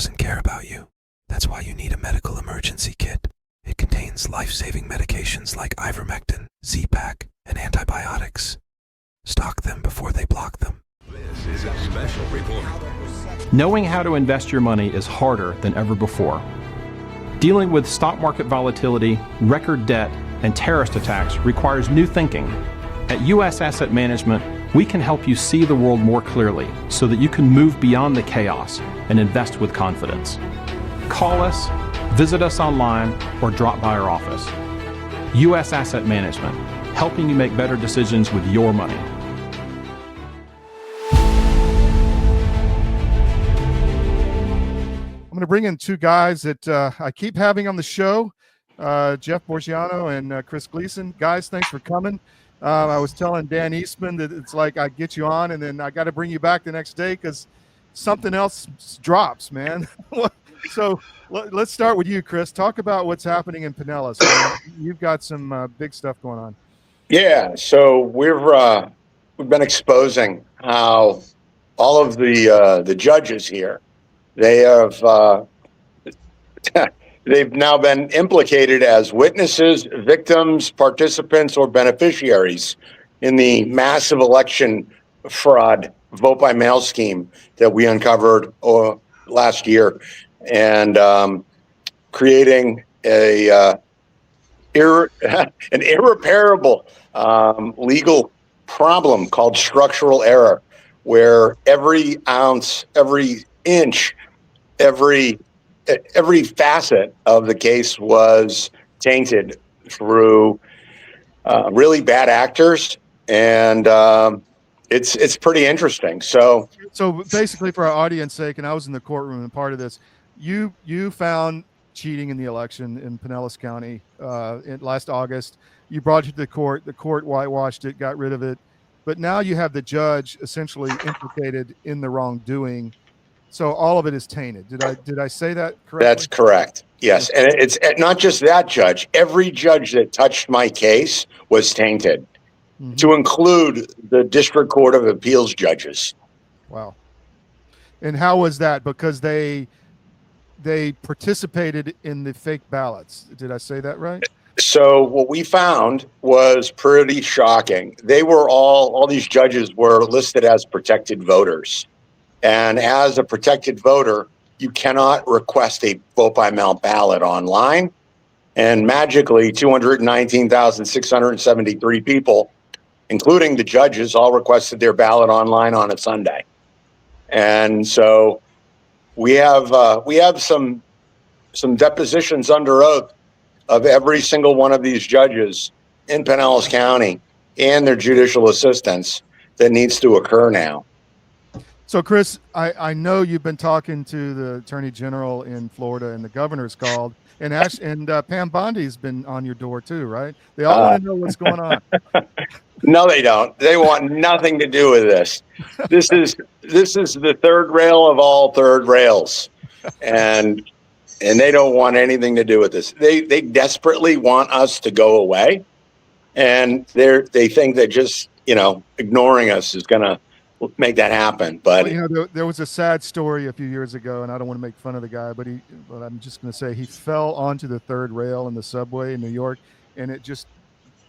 doesn't care about you. That's why you need a medical emergency kit. It contains life-saving medications like ivermectin, Z-Pak, and antibiotics. Stock them before they block them. This is a special report. Knowing how to invest your money is harder than ever before. Dealing with stock market volatility, record debt, and terrorist attacks requires new thinking. At U.S. Asset Management, we can help you see the world more clearly so that you can move beyond the chaos and invest with confidence. Call us, visit us online, or drop by our office. U.S. Asset Management, helping you make better decisions with your money. I'm going to bring in two guys that I keep having on the show, Jeff Buongiorno and Chris Gleason. Guys, thanks for coming. I was telling Dan Eastman that it's like I get you on and then I got to bring you back the next day because something else drops, man. So let's start with you, Chris. Talk about what's happening in Pinellas. You've got some big stuff going on. Yeah, so we've been exposing how all of the judges here, they've now been implicated as witnesses, victims, participants, or beneficiaries in the massive election fraud vote by mail scheme that we uncovered last year, and creating an irreparable legal problem called structural error, where every ounce, every inch, every facet of the case was tainted through really bad actors, and it's pretty interesting. So basically, for our audience sake, and I was in the courtroom and part of this, you found cheating in the election in Pinellas County last August. You brought it to the court. The court whitewashed it, got rid of it, but now you have the judge essentially implicated in the wrongdoing. So all of it is tainted. Did I say that correctly? That's correct. Yes, and it's not just that judge. Every judge that touched my case was tainted, to include the District Court of Appeals judges. Wow. And how was that? Because they participated in the fake ballots. Did I say that right? So what we found was pretty shocking. They were all these judges were listed as protected voters. And as a protected voter, you cannot request a vote by mail ballot online. And magically, 219,673 people, including the judges, all requested their ballot online on a Sunday. And so we have some depositions under oath of every single one of these judges in Pinellas County and their judicial assistants that needs to occur now. So, Chris, I know you've been talking to the Attorney General in Florida, and the governor's called, and Pam Bondi's been on your door too, right? They all want to know what's going on. No, they don't. They want nothing to do with this. This is the third rail of all third rails, and they don't want anything to do with this. They desperately want us to go away, and they think that just ignoring us is going to make that happen. But there was a sad story a few years ago, and I don't want to make fun of the guy, but I'm just going to say he fell onto the third rail in the subway in New York, and it just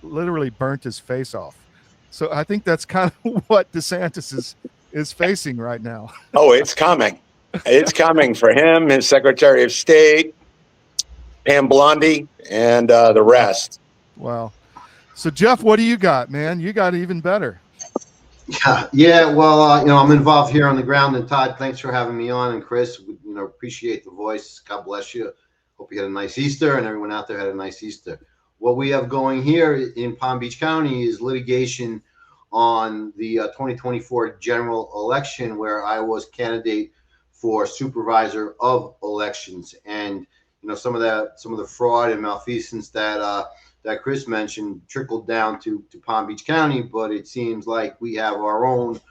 literally burnt his face off. So I think that's kind of what DeSantis is facing right now. Oh, it's coming. It's coming for him, his Secretary of State, Pam Bondi, and the rest. Wow. So Jeff, what do you got, man? You got even better. Yeah. Well, I'm involved here on the ground, and Todd, thanks for having me on, and Chris, appreciate the voice. God bless you. Hope you had a nice Easter, and everyone out there had a nice Easter. What we have going here in Palm Beach County is litigation on the 2024 general election, where I was candidate for supervisor of elections, and some of the fraud and malfeasance that Chris mentioned trickled down to Palm Beach County, but it seems like we have our own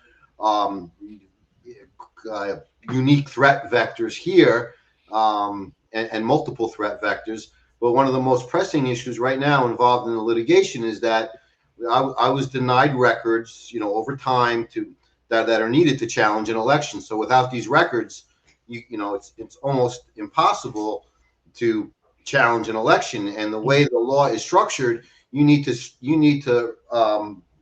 unique threat vectors here, and multiple threat vectors. But one of the most pressing issues right now involved in the litigation is that I was denied records, over time that are needed to challenge an election. So without these records, it's almost impossible to challenge an election. And the way the law is structured, you need to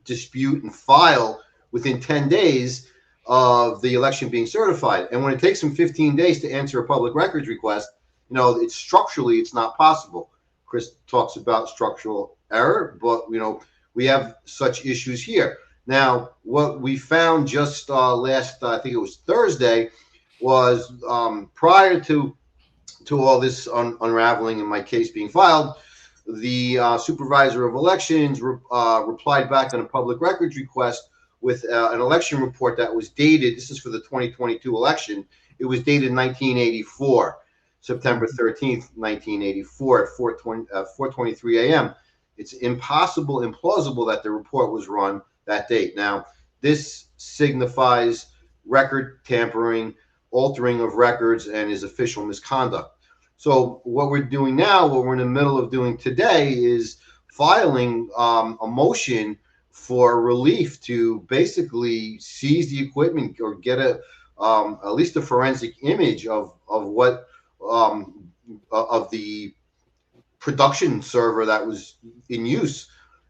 dispute and file within 10 days of the election being certified. And when it takes them 15 days to answer a public records request, it's structurally, it's not possible. Chris talks about structural error, but we have such issues here. Now, what we found just last, I think it was Thursday, was prior to all this unraveling and my case being filed, the supervisor of elections replied back on a public records request with an election report that was dated. This is for the 2022 election. It was dated 1984, September 13th, 1984 at 4:23 a.m. It's impossible, implausible that the report was run that date. Now, this signifies record tampering, altering of records, and is official misconduct. So what we're doing now, what we're in the middle of doing today, is filing a motion for relief to basically seize the equipment or get at least a forensic image of what of the production server that was in use,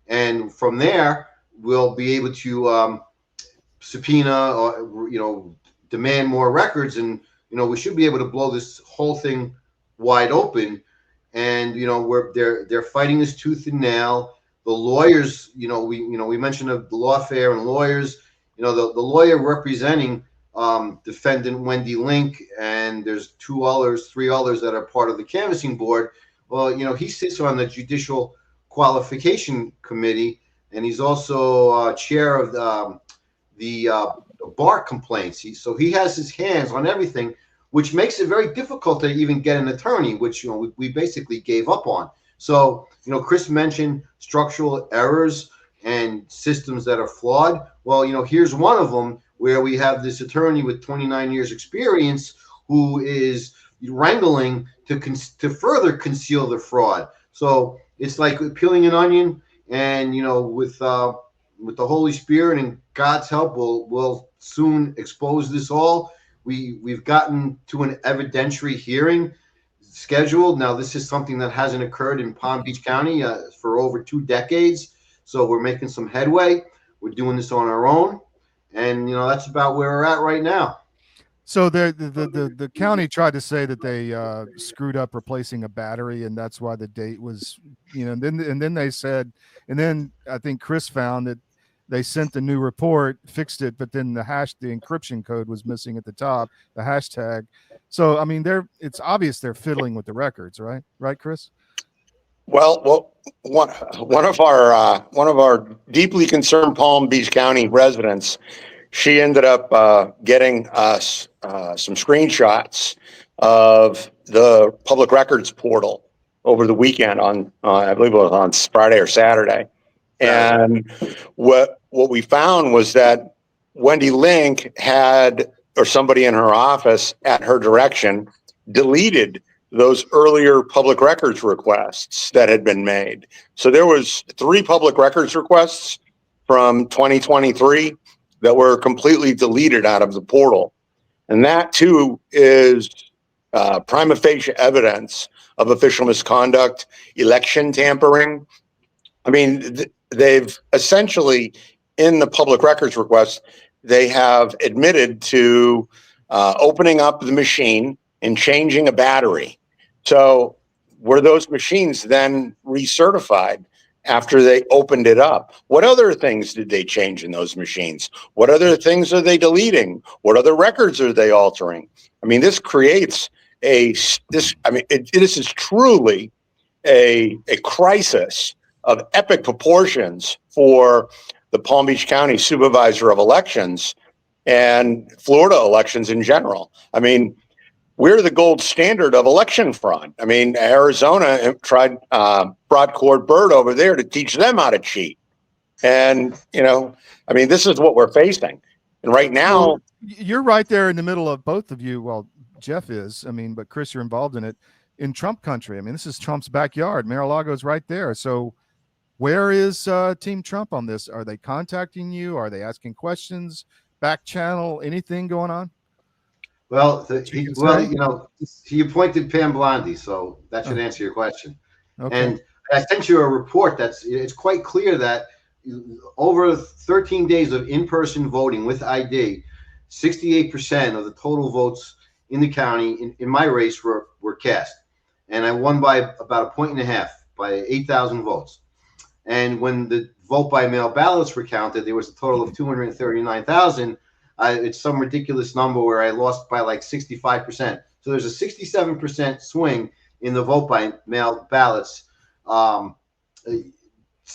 and from there we'll be able to subpoena or demand more records, and we should be able to blow this whole thing wide open. And they're fighting this tooth and nail. The lawyers, we mentioned the lawfare and lawyers. The lawyer representing defendant Wendy Link, and there's three others that are part of the canvassing board. Well, he sits on the Judicial Qualification Committee, and he's also chair of the bar complaints. So he has his hands on everything, which makes it very difficult to even get an attorney, which we basically gave up on. So Chris mentioned structural errors and systems that are flawed. Well, here's one of them, where we have this attorney with 29 years experience who is wrangling to further conceal the fraud. So it's like peeling an onion, and with the Holy Spirit and God's help, we'll soon expose this all. We've gotten to an evidentiary hearing scheduled. Now, this is something that hasn't occurred in Palm Beach County for over 2 decades. So we're making some headway. We're doing this on our own, and that's about where we're at right now. So the county tried to say that they screwed up replacing a battery, and that's why the date was, and then they said, and then I think Chris found that they sent the new report, fixed it, but then the encryption code was missing at the top, the hashtag. So it's obvious they're fiddling with the records, right? Right, Chris? Well, one of our deeply concerned Palm Beach County residents, she ended up getting us some screenshots of the public records portal over the weekend on I believe it was on Friday or Saturday. And what we found was that Wendy Link had, or somebody in her office at her direction, deleted those earlier public records requests that had been made. So there was 3 public records requests from 2023 that were completely deleted out of the portal. And that too is prima facie evidence of official misconduct, election tampering. They've essentially, in the public records request, they have admitted to opening up the machine and changing a battery. So were those machines then recertified after they opened it up? What other things did they change in those machines? What other things are they deleting? What other records are they altering? This creates this is truly a crisis of epic proportions for the Palm Beach County Supervisor of Elections and Florida elections in general. We're the gold standard of election fraud. Arizona brought Cord Bird over there to teach them how to cheat. And, this is what we're facing. And right now, well, you're right there in the middle of both of you. Well, Jeff is, but Chris, you're involved in it in Trump country. This is Trump's backyard. Mar-a-Lago's right there. So where is Team Trump on this? Are they contacting you? Are they asking questions? Back channel? Anything going on? Well, can well, say? he appointed Pam Blondie, so that should Oh, answer your question. okay. And I sent you a report it's quite clear that over 13 days of in-person voting with ID, 68% of the total votes in the county in my race were cast. And I won by about a point and a half, by 8,000 votes. And when the vote by mail ballots were counted, there was a total of 239,000. It's some ridiculous number where I lost by like 65%. So there's a 67% swing in the vote by mail ballots. So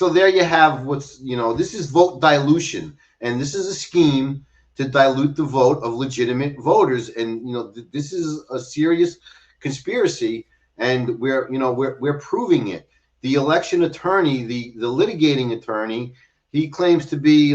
there you have this is vote dilution, and this is a scheme to dilute the vote of legitimate voters. And this is a serious conspiracy, and we're proving it. The election attorney, the litigating attorney, he claims to be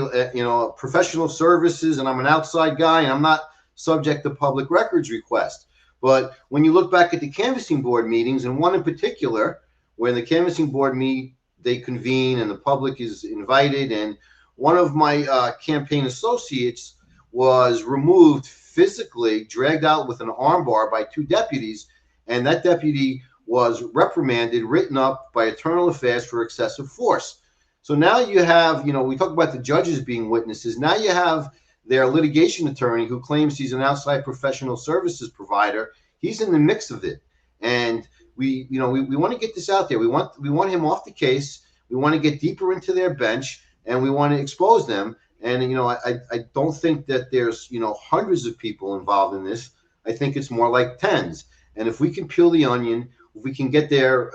professional services, and I'm an outside guy, and I'm not subject to public records request. But when you look back at the canvassing board meetings, and one in particular, when the canvassing board meet, they convene and the public is invited, and one of my campaign associates was removed physically, dragged out with an armbar by two deputies, and that deputy was reprimanded, written up by Internal Affairs for excessive force. So now you have, we talk about the judges being witnesses. Now you have their litigation attorney who claims he's an outside professional services provider. He's in the mix of it. And we want to get this out there. We want him off the case. We want to get deeper into their bench, and we want to expose them. And, I don't think that there's, hundreds of people involved in this. I think it's more like tens. And if we can peel the onion, if we can get their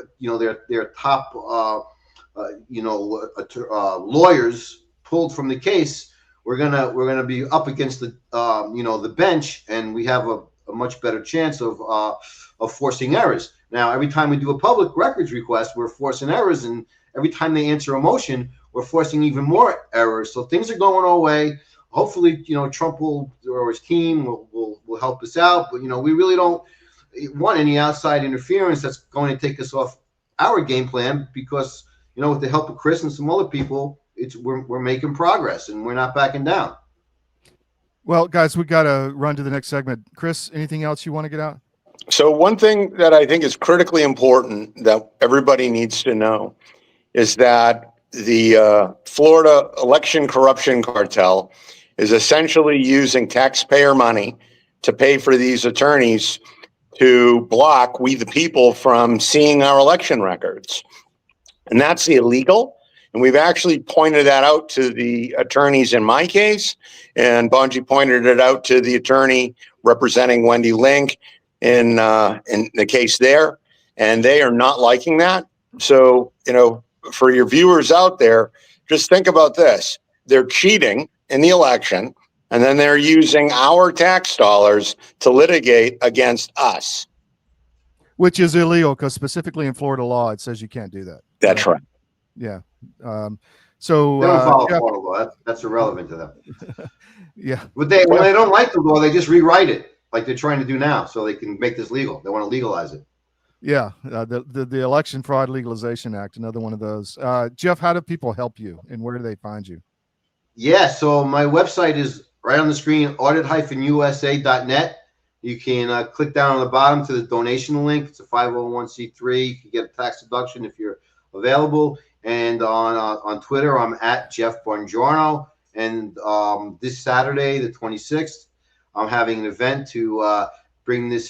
top, lawyers pulled from the case, we're gonna be up against the bench, and we have a much better chance of forcing errors. Now, every time we do a public records request, we're forcing errors, and every time they answer a motion, we're forcing even more errors. So things are going our way. Hopefully, Trump or his team will help us out. But we really don't want any outside interference that's going to take us off our game plan, because with the help of Chris and some other people, we're making progress, and we're not backing down. Well, guys, we got to run to the next segment. Chris, anything else you want to get out? So one thing that I think is critically important that everybody needs to know is that the Florida election corruption cartel is essentially using taxpayer money to pay for these attorneys to block we the people from seeing our election records. And that's illegal. And we've actually pointed that out to the attorneys in my case, and Bongi pointed it out to the attorney representing Wendy Link in the case there, and they are not liking that. So, for your viewers out there, just think about this. They're cheating in the election, and then they're using our tax dollars to litigate against us. Which is illegal, because specifically in Florida law, it says you can't do that. That's right. Yeah. So they don't follow Florida law. That's irrelevant to them. Yeah. But when they don't like the law, they just rewrite it, like they're trying to do now, so they can make this legal. They want to legalize it. Yeah. The Election Fraud Legalization Act, another one of those. Jeff, how do people help you, and where do they find you? Yeah. So my website is right on the screen, audit-usa.net. You can click down on the bottom to the donation link. It's a 501c3. You can get a tax deduction if you're available. And on Twitter, I'm at Jeff Buongiorno. And this Saturday, the 26th, I'm having an event to bring this,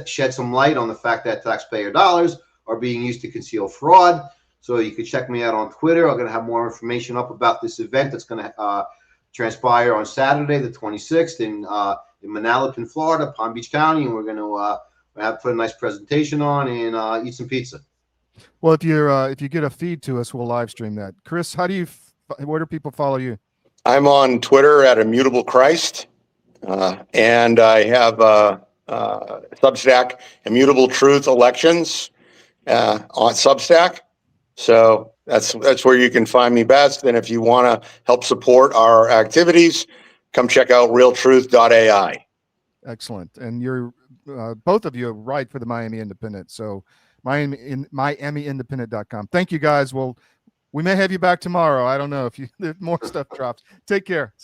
shed some light on the fact that taxpayer dollars are being used to conceal fraud. So you can check me out on Twitter. I'm going to have more information up about this event that's going to transpire on Saturday, the 26th, in Manalapan, Florida, Palm Beach County, and we're going to put a nice presentation on and eat some pizza. Well, if you get a feed to us, we'll live stream that. Chris, where do people follow you? I'm on Twitter at Immutable Christ, and I have Substack, Immutable Truth Elections, on Substack. So that's where you can find me best. And if you want to help support our activities, come check out realtruth.ai. Excellent. And you're both of you write for the Miami Independent. So MiamiIndependent.com. Thank you, guys. Well, we may have you back tomorrow. I don't know if more stuff drops. Take care. See you.